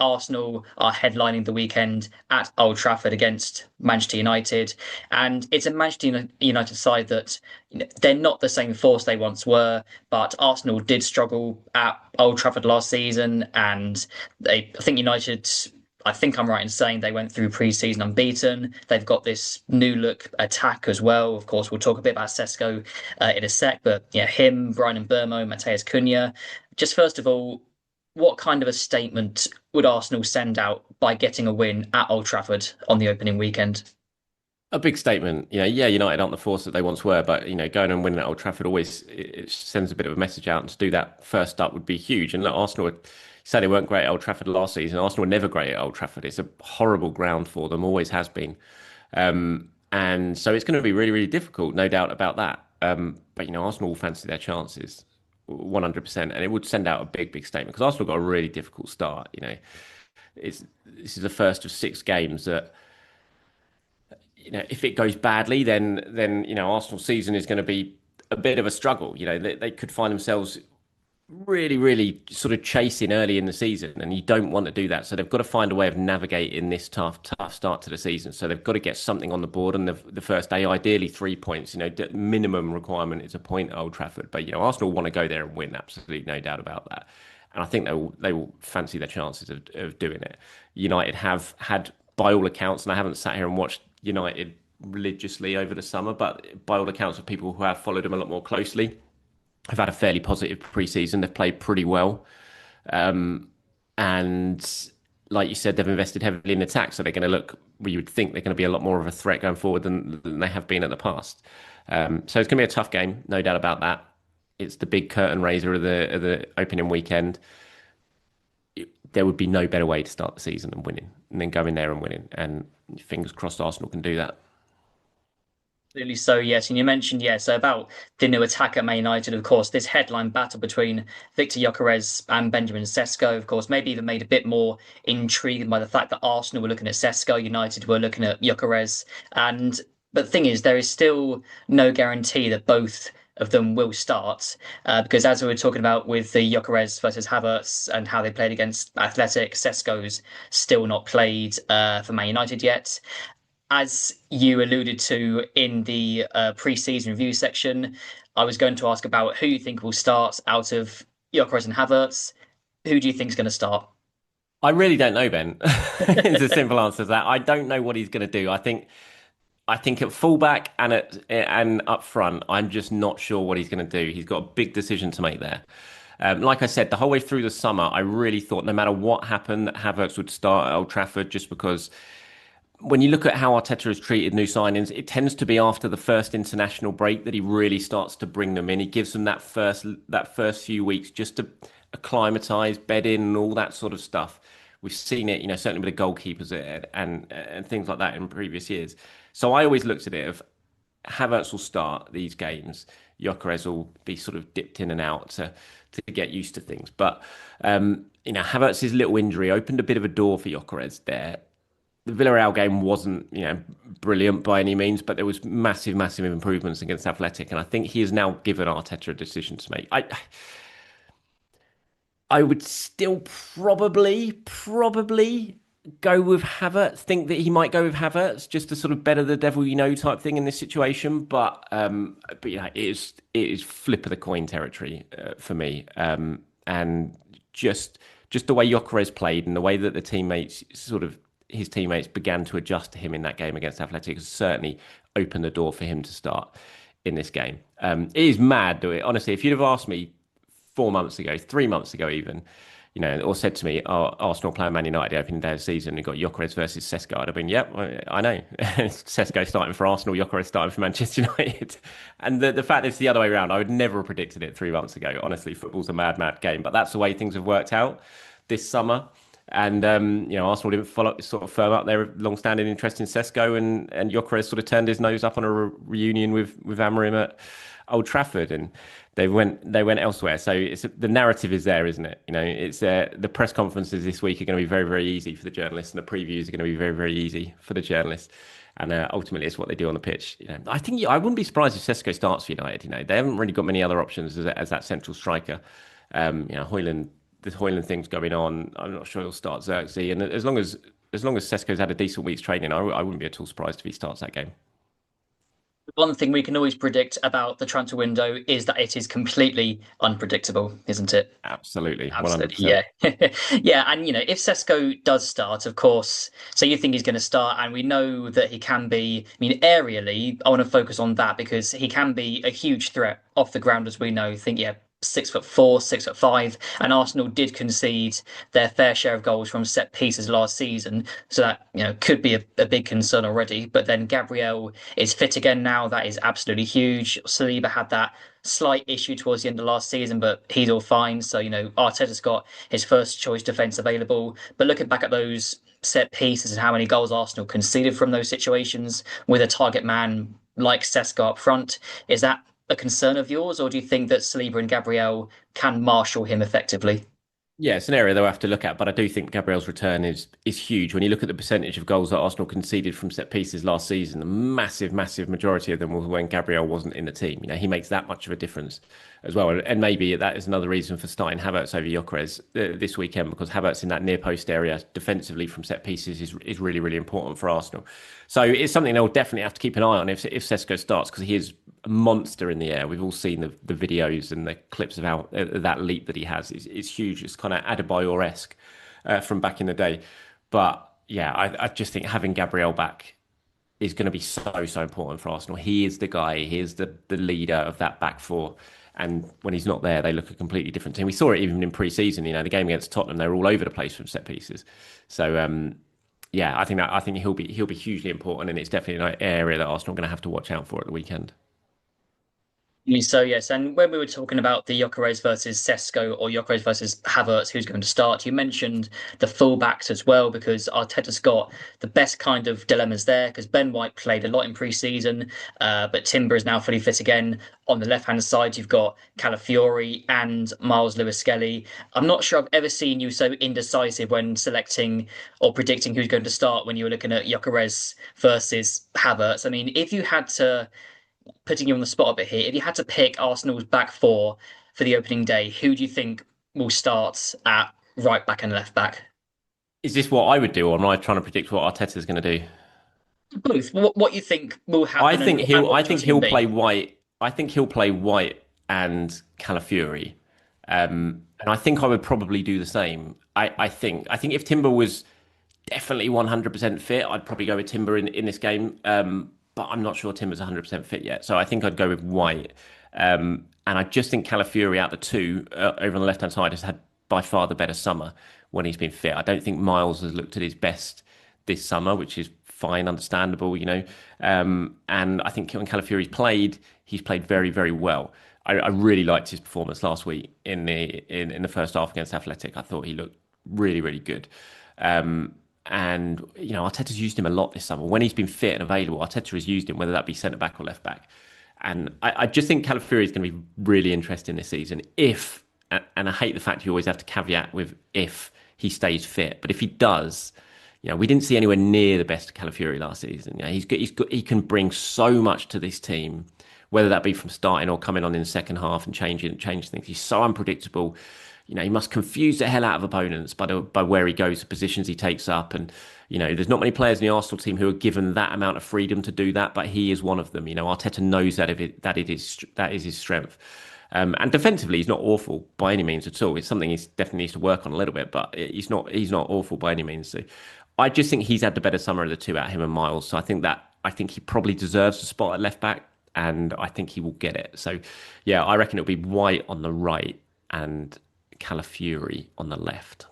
Arsenal are headlining the weekend at Old Trafford against Manchester United, and it's a United side that they're not the same force they once were. But Arsenal did struggle at Old Trafford last season, and I think United. I think I'm right in saying they went through pre-season unbeaten. They've got this new look attack as well. Of course, we'll talk a bit about Sesko in a sec, but yeah, him, Brian Mbeumo, Mateus Cunha. Just first of all, what kind of a statement would Arsenal send out by getting a win at Old Trafford on the opening weekend? A big statement. Yeah, United aren't the force that they once were, but going and winning at Old Trafford always it sends a bit of a message out, and to do that first up would be huge. And look, Arsenal said they weren't great at Old Trafford last season. Arsenal were never great at Old Trafford. It's a horrible ground for them, always has been. And so it's going to be really, really difficult, no doubt about that. But Arsenal will fancy their chances 100%, and it would send out a big, big statement because Arsenal got a really difficult start. This is the first of 6 games that if it goes badly, then Arsenal's season is going to be a bit of a struggle. They could find themselves really, really sort of chasing early in the season, and you don't want to do that. So they've got to find a way of navigating this tough start to the season. So they've got to get something on the board on the first day, ideally 3 points. Minimum requirement is a point at Old Trafford, but Arsenal want to go there and win, absolutely no doubt about that. And I think they will fancy their chances of doing it. United have had, by all accounts, and I haven't sat here and watched United religiously over the summer, but by all accounts of people who have followed them a lot more closely, have had a fairly positive pre-season. They've played pretty well, and like you said, they've invested heavily in attack, so they're going to look. Well, you would think they're going to be a lot more of a threat going forward than they have been in the past. So it's going to be a tough game, no doubt about that. It's the big curtain raiser of the opening weekend. There would be no better way to start the season than winning, and then going there and winning. And fingers crossed, Arsenal can do that. Absolutely so, yes. And you mentioned, yeah, so about the new attack at Man United, of course, this headline battle between Viktor Gyokeres and Benjamin Sesko, of course, maybe even made a bit more intriguing by the fact that Arsenal were looking at Sesko, United were looking at Gyokeres. But the thing is, there is still no guarantee that both of them will start. Because as we were talking about with the Gyokeres versus Havertz and how they played against Athletic, Sesko's still not played for Man United yet. As you alluded to in the pre-season review section, I was going to ask about who you think will start out of Gyokeres and Havertz. Who do you think is going to start? I really don't know, Ben. It's a simple answer to that. I don't know what he's going to do. I think at fullback and up front, I'm just not sure what he's going to do. He's got a big decision to make there. Like I said, the whole way through the summer, I really thought no matter what happened, that Havertz would start at Old Trafford just because when you look at how Arteta has treated new signings, it tends to be after the first international break that he really starts to bring them in. He gives them that first few weeks just to acclimatise, bed in, and all that sort of stuff. We've seen it, certainly with the goalkeepers and things like that in previous years. So I always looked at it of Havertz will start these games. Gyokeres will be sort of dipped in and out to get used to things. But Havertz's little injury opened a bit of a door for Gyokeres there. The Villarreal game wasn't, brilliant by any means, but there was massive, massive improvements against Athletic, and I think he has now given Arteta a decision to make. I would still probably go with Havertz. Think that he might go with Havertz just to sort of better the devil you know type thing in this situation. But it is flip of the coin territory for me. And just the way Gyokeres played and the way that his teammates began to adjust to him in that game against Athletic has certainly opened the door for him to start in this game. It is mad, though. Honestly, if you'd have asked me 4 months ago, 3 months ago even, or said to me, "Oh, Arsenal playing Man United the opening day of the season, you've got Gyokeres versus Sesko," I'd have been, "Yep, I know." Sesko starting for Arsenal, Gyokeres starting for Manchester United. And the fact it's the other way around, I would never have predicted it 3 months ago. Honestly, football's a mad, mad game. But that's the way things have worked out this summer. And Arsenal didn't sort of firm up their long-standing interest in Sesko, and Gyokeres sort of turned his nose up on a reunion with Amorim at Old Trafford, and they went elsewhere. So the narrative is there, isn't it? It's the press conferences this week are going to be very, very easy for the journalists, and the previews are going to be very, very easy for the journalists. And ultimately, it's what they do on the pitch. I think I wouldn't be surprised if Sesko starts for United. They haven't really got many other options as that central striker. Højlund the Hoyland thing's going on, I'm not sure he'll start Xerxes. And as long as Sesko's had a decent week's training, I wouldn't be at all surprised if he starts that game. One thing we can always predict about the transfer window is that it is completely unpredictable, isn't it? Absolutely, Absolutely, 100%. yeah. Yeah, and if Sesko does start, of course, so you think he's going to start, and we know that he can be, I mean, aerially, I want to focus on that because he can be a huge threat off the ground, as we know. Think, yeah, 6'4", 6'5", and Arsenal did concede their fair share of goals from set pieces last season, so that could be a big concern already. But then Gabriel is fit again now. That is absolutely huge. Saliba had that slight issue towards the end of last season, but he's all fine. So, Arteta's got his first choice defence available. But looking back at those set pieces and how many goals Arsenal conceded from those situations with a target man like Sesko up front, is that a concern of yours, or do you think that Saliba and Gabriel can marshal him effectively? Yeah, it's an area they'll have to look at, but I do think Gabriel's return is huge. When you look at the percentage of goals that Arsenal conceded from set pieces last season, the massive, massive majority of them was when Gabriel wasn't in the team. He makes that much of a difference as well. And maybe that is another reason for starting Havertz over Gyokeres this weekend, because Havertz in that near post area defensively from set pieces is really, really important for Arsenal. So it's something they'll definitely have to keep an eye on if Sesko starts, because he is a monster in the air. We've all seen the videos and the clips of how that leap that he has. It's huge. It's kind of Adebayor-esque from back in the day. But yeah, I just think having Gabriel back is going to be so, so important for Arsenal. He is the guy. He is the leader of that back four. And when he's not there, they look a completely different team. We saw it even in pre-season. The game against Tottenham, they were all over the place from set pieces. So yeah, I think he'll be hugely important, and it's definitely an area that Arsenal are going to have to watch out for at the weekend. So yes, and when we were talking about the Gyokeres versus Sesko or Gyokeres versus Havertz, who's going to start, you mentioned the fullbacks as well, because Arteta's got the best kind of dilemmas there, because Ben White played a lot in pre-season, but Timber is now fully fit again. On the left-hand side, you've got Calafiori and Miles Lewis-Skelly. I'm not sure I've ever seen you so indecisive when selecting or predicting who's going to start when you were looking at Gyokeres versus Havertz. I mean, if you had to, putting you on the spot a bit here, if you had to pick Arsenal's back four for the opening day, who do you think will start at right back and left back? Is this what I would do, or am I trying to predict what Arteta's going to do? Both. What you think will happen and I what your think team he'll be? play White. I think he'll play White and Calafiori, and I think I would probably do the same. I think if Timber was definitely 100% fit, I'd probably go with Timber in this game. But I'm not sure Timber's 100% fit yet, so I think I'd go with White. And I just think Calafiori out the two over on the left hand side has had by far the better summer when he's been fit. I don't think Miles has looked at his best this summer, which is fine, understandable. And I think when Calafiori's played, he's played very, very well. I really liked his performance last week in the first half against Athletic. I thought he looked really, really good. And Arteta's used him a lot this summer. When he's been fit and available, Arteta has used him, whether that be centre back or left back. And I just think Calafiori is going to be really interesting this season if, and I hate the fact you always have to caveat with if he stays fit, but if he does, we didn't see anywhere near the best Calafiori last season. He can bring so much to this team, whether that be from starting or coming on in the second half and change things. He's so unpredictable. He must confuse the hell out of opponents by where he goes, the positions he takes up. And, there's not many players in the Arsenal team who are given that amount of freedom to do that, but he is one of them. Arteta knows that is his strength. And defensively, he's not awful by any means at all. It's something he definitely needs to work on a little bit, but he's not awful by any means. So I just think he's had the better summer of the two, out him and Miles. So I think he probably deserves a spot at left back, and I think he will get it. So yeah, I reckon it'll be White on the right and Calafiori on the left.